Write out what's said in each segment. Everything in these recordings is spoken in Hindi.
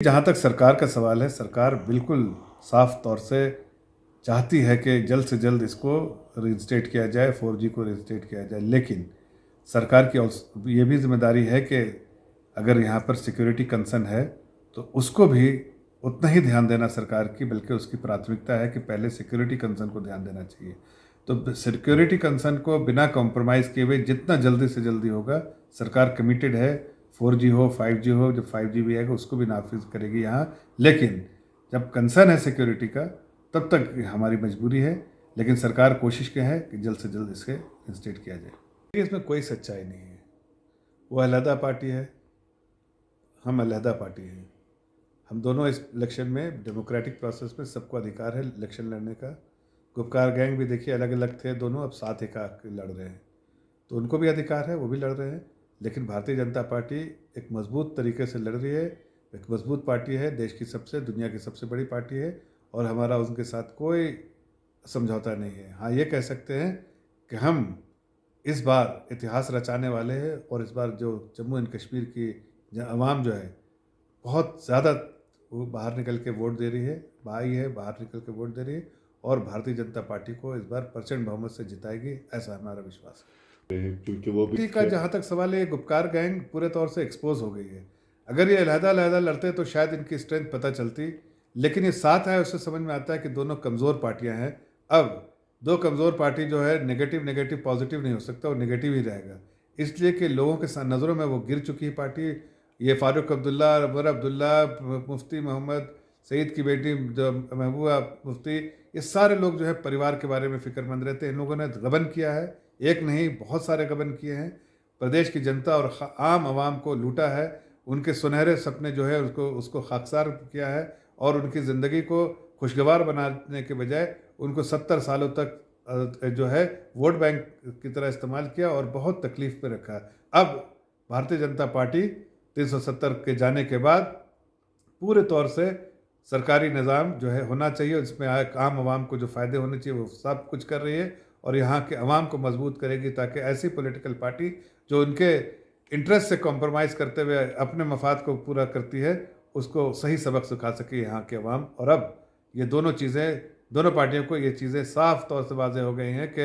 जहाँ तक सरकार का सवाल है, सरकार बिल्कुल साफ तौर से चाहती है कि जल्द से जल्द इसको रिइंस्टेट किया जाए, 4G को रिइंस्टेट किया जाए। लेकिन सरकार की ये भी जिम्मेदारी है कि अगर यहाँ पर सिक्योरिटी कंसर्न है तो उसको भी उतना ही ध्यान देना सरकार की, बल्कि उसकी प्राथमिकता है कि पहले सिक्योरिटी कंसर्न को ध्यान देना चाहिए। तो सिक्योरिटी कंसर्न को बिना कॉम्प्रोमाइज़ किए हुए जितना जल्दी से जल्दी होगा, सरकार कमिटेड है। 4G हो, 5G हो, जब 5G भी आएगा उसको भी नाफिज करेगी यहाँ। लेकिन जब कंसर्न है सिक्योरिटी का, तब तक हमारी मजबूरी है। लेकिन सरकार कोशिश क्या है कि जल्द से जल्द इसके इंस्टेट किया जाए। इसमें कोई सच्चाई नहीं है। वो अलहदा पार्टी है, हम अलहदा पार्टी हैं। हम दोनों इस इलेक्शन में डेमोक्रेटिक प्रोसेस में सबको अधिकार है इलेक्शन लड़ने का। गुपकार गैंग भी देखिए अलग अलग थे दोनों, अब साथ एक आके लड़ रहे हैं, तो उनको भी अधिकार है, वो भी लड़ रहे हैं। लेकिन भारतीय जनता पार्टी एक मजबूत तरीके से लड़ रही है, एक मजबूत पार्टी है, देश की दुनिया की सबसे बड़ी पार्टी है, और हमारा उनके साथ कोई समझौता नहीं है। हाँ, ये कह सकते हैं कि हम इस बार इतिहास रचाने वाले हैं, और इस बार जो जम्मू एंड कश्मीर की आवाम जो है बहुत ज़्यादा वो बाहर निकल के वोट दे रही है, बाहर निकल के वोट दे रही है, और भारतीय जनता पार्टी को इस बार प्रचंड बहुमत से जिताएगी, ऐसा हमारा विश्वास है। क्योंकि वो भी का जहाँ तक सवाल है, गुपकार गैंग पूरे तौर से एक्सपोज हो गई है। अगर ये अलहदा लड़ते तो शायद इनकी स्ट्रेंथ पता चलती, लेकिन ये साथ है, उससे समझ में आता है कि दोनों कमज़ोर पार्टियां हैं। अब दो कमज़ोर पार्टी जो है, नेगेटिव पॉजिटिव नहीं हो सकता, वो नेगेटिव ही रहेगा। इसलिए कि लोगों के नज़रों में वो गिर चुकी है पार्टी। ये फारूक अब्दुल्ला, उमर अब्दुल्ला, मुफ्ती मोहम्मद सईद की बेटी जो महबूबा मुफ्ती, ये सारे लोग जो है परिवार के बारे में फ़िक्रमंद रहते हैं। इन लोगों ने गबन किया है, एक नहीं बहुत सारे गबन किए हैं। प्रदेश की जनता और आम आवाम को लूटा है, उनके सुनहरे सपने जो है उसको खाकसार किया है, और उनकी ज़िंदगी को खुशगवार बनाने के बजाय उनको 70 सालों तक जो है वोट बैंक की तरह इस्तेमाल किया और बहुत तकलीफ़ पे रखा। अब भारतीय जनता पार्टी 370 के जाने के बाद पूरे तौर से सरकारी निज़ाम जो है होना चाहिए, इसमें आम आवाम को जो फ़ायदे होने चाहिए वो सब कुछ कर रही है, और यहाँ के अवाम को मजबूत करेगी, ताकि ऐसी पॉलिटिकल पार्टी जो उनके इंटरेस्ट से कॉम्प्रोमाइज़ करते हुए अपने मफाद को पूरा करती है, उसको सही सबक सिखा सके यहाँ के अवाम। और अब ये दोनों पार्टियों को ये चीज़ें साफ तौर से वाज़ेह हो गई हैं कि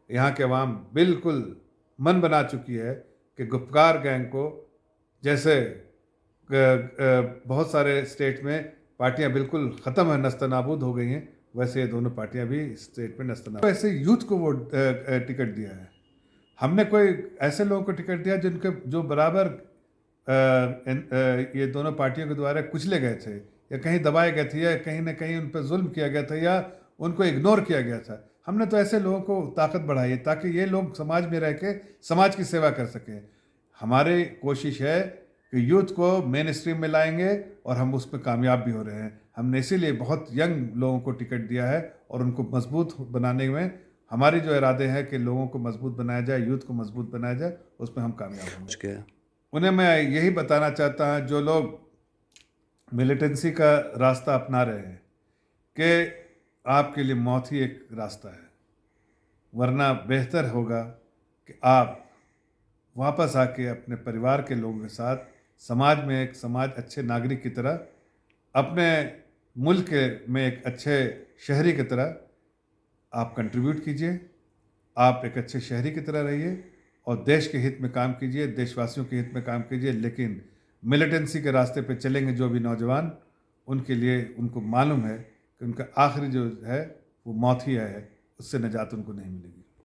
यहाँ के अवाम बिल्कुल मन बना चुकी है कि गुपकार गैंग को, जैसे बहुत सारे स्टेट में पार्टियां बिल्कुल ख़त्म है, नस्तनाबूद हो गई हैं, वैसे ये दोनों पार्टियां भी स्टेट में नस्तनाबूद। वैसे यूथ को वो टिकट दिया है। हमने कोई ऐसे लोगों को टिकट दिया जो बराबर ये दोनों पार्टियों के द्वारा कुचले गए थे, या कहीं दबाए गए थे, या कहीं ना कहीं उन पर जुल्म किया गया था, या उनको इग्नोर किया गया था। हमने तो ऐसे लोगों को ताकत बढ़ाई है ताकि ये लोग समाज में रह के समाज की सेवा कर सकें। हमारी कोशिश है कि यूथ को मेन स्ट्रीम में लाएंगे, और हम उस पर कामयाब भी हो रहे हैं। हमने इसीलिए बहुत यंग लोगों को टिकट दिया है, और उनको मजबूत बनाने में हमारी जो इरादे हैं कि लोगों को मजबूत बनाया जाए, यूथ को मजबूत बनाया जाए, उसमें हम कामयाब होंगे। उन्हें मैं यही बताना चाहता हूँ, जो लोग मिलिटेंसी का रास्ता अपना रहे हैं, कि आपके लिए मौत ही एक रास्ता है, वरना बेहतर होगा कि आप वापस आके अपने परिवार के लोगों के साथ समाज में एक अच्छे नागरिक की तरह, अपने मुल्क में एक अच्छे शहरी की तरह आप कंट्रीब्यूट कीजिए। आप एक अच्छे शहरी की तरह रहिए और देश के हित में काम कीजिए, देशवासियों के हित में काम कीजिए। लेकिन मिलिटेंसी के रास्ते पे चलेंगे जो भी नौजवान, उनके लिए उनको मालूम है कि उनका आखिरी जो है वो मौत ही है, उससे निजात उनको नहीं मिलेगी।